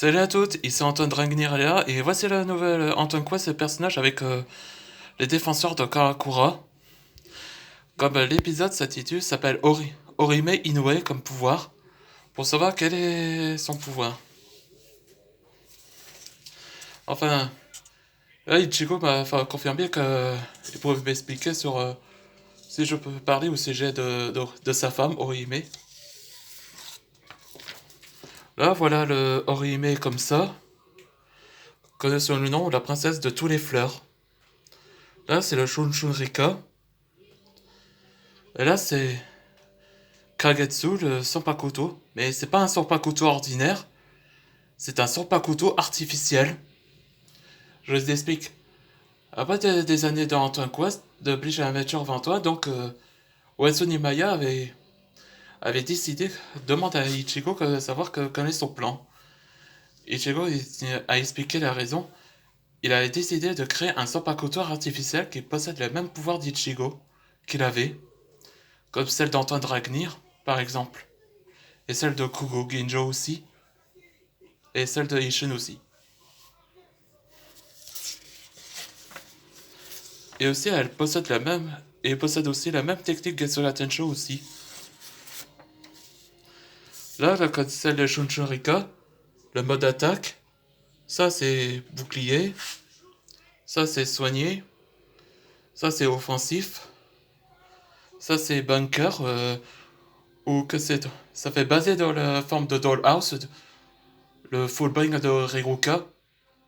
Salut à toutes, ici Antoine Dragnir et voici la nouvelle Antoine Quest, ce personnage avec les défenseurs de Karakura. Comme l'épisode s'appelle Orihime Inoue comme pouvoir, pour savoir quel est son pouvoir. Enfin, là Ichigo m'a confirmé qu'il pouvait m'expliquer sur si je peux parler au sujet de sa femme Orihime. Là voilà le Orihime comme ça, connu sous le nom de la princesse de tous les fleurs. Là c'est le Shunshunrika. Et là, c'est Kagetsu, le Sanpakuto. Mais c'est pas un Sanpakuto ordinaire, c'est un Sanpakuto artificiel. Je vous explique. Après des années dans Antoine Quest, de Bleach à Amateur 20 donc Uesu Nimaya avait décidé, demande à Ichigo de savoir quel est son plan. Ichigo a expliqué la raison. Il avait décidé de créer un Sanpakuto artificiel qui possède le même pouvoir d'Ichigo qu'il avait, comme celle d'Antoine Dragnir, par exemple. Et celle de Kugo Ginjo aussi. Et celle de Ishin aussi. Et aussi, elle possède la même. Et possède aussi la même technique Getsuga Tensho aussi. Là, celle de Shunshurika, le mode attaque, ça c'est bouclier, ça c'est soigné, ça c'est offensif, ça c'est bunker, ou que c'est. Ça fait baser dans la forme de Dollhouse, le fullbring de Reruka,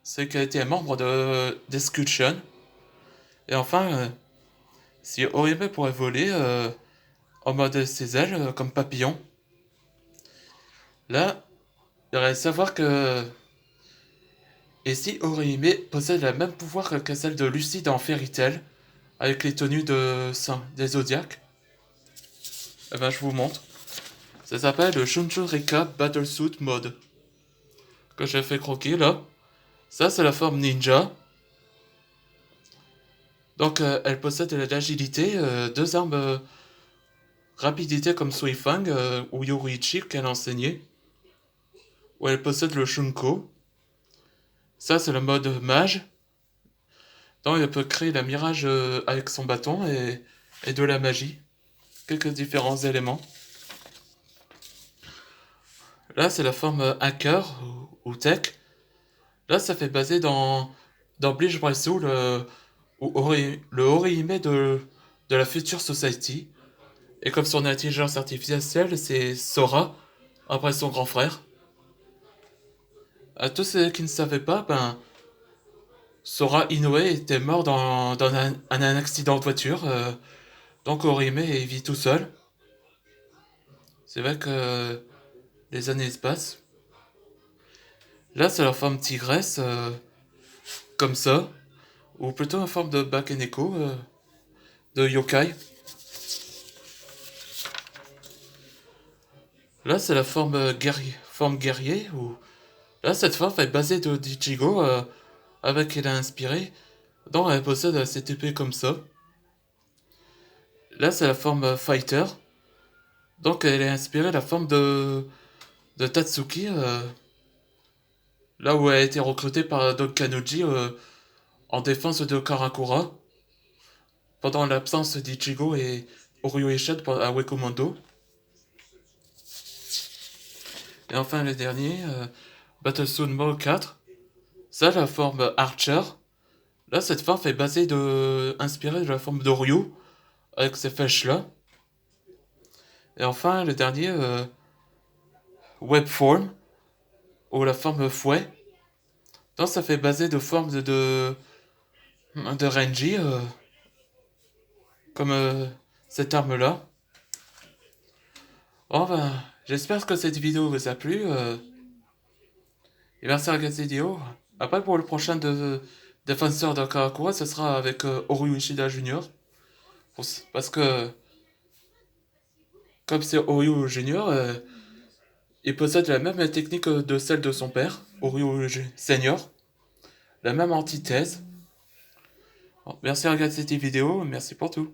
c'est qui a été membre de Discussion. Et enfin, si Orihime pourrait voler en mode ses ailes, comme papillon, là, il faudrait savoir que. Et si Orihime possède le même pouvoir que celle de Lucie dans Fairy Tail, avec les tenues des Zodiacs, eh ben je vous montre. Ça s'appelle le Shunshurika Battlesuit Mode. Que j'ai fait croquer là. Ça, c'est la forme ninja. Donc, elle possède de l'agilité, deux armes rapidité comme Suifang ou Yoruichi qu'elle a enseigné. Où elle possède le Shunko. Ça, c'est le mode mage. Donc, elle peut créer la mirage avec son bâton et de la magie. Quelques différents éléments. Là, c'est la forme hacker ou tech. Là, ça fait baser dans Bleach Brave Soul, le Orihime de la Future Society. Et comme son intelligence artificielle, c'est Sora, après son grand frère. À tous ceux qui ne savaient pas, ben, Sora Inoue était mort dans un accident de voiture. Donc Orihime vit tout seul. C'est vrai que les années se passent. Là, c'est la forme tigresse, comme ça. Ou plutôt en forme de Bakeneko, de yokai. Là, c'est la forme guerrier. Là, cette forme est basée d'Ichigo, avec elle a inspiré. Donc, elle possède cette épée comme ça. Là, c'est la forme fighter. Donc, elle est inspirée de la forme de Tatsuki. Là où elle a été recrutée par Don Kanuji en défense de Karakura. Pendant l'absence d'Ichigo et Oryo à Wekomondo. Et enfin, le dernier, Battlesuit Mode 4. Ça, la forme Archer. Là, cette forme est inspirée de la forme d'Oryu, avec ces flèches-là. Et enfin, le dernier, Webform, ou la forme fouet. Donc, ça fait baser de forme de Renji, comme cette arme-là. Bon, ben, j'espère que cette vidéo vous a plu. Et merci à la vidéo. Après, pour le prochain défenseur de Karakura, ce sera avec Oryu Ishida Jr. Parce que, comme c'est Oryu Jr., il possède la même technique de celle de son père, Oryu Senior. La même antithèse. Bon, merci à regarder cette vidéo, merci pour tout.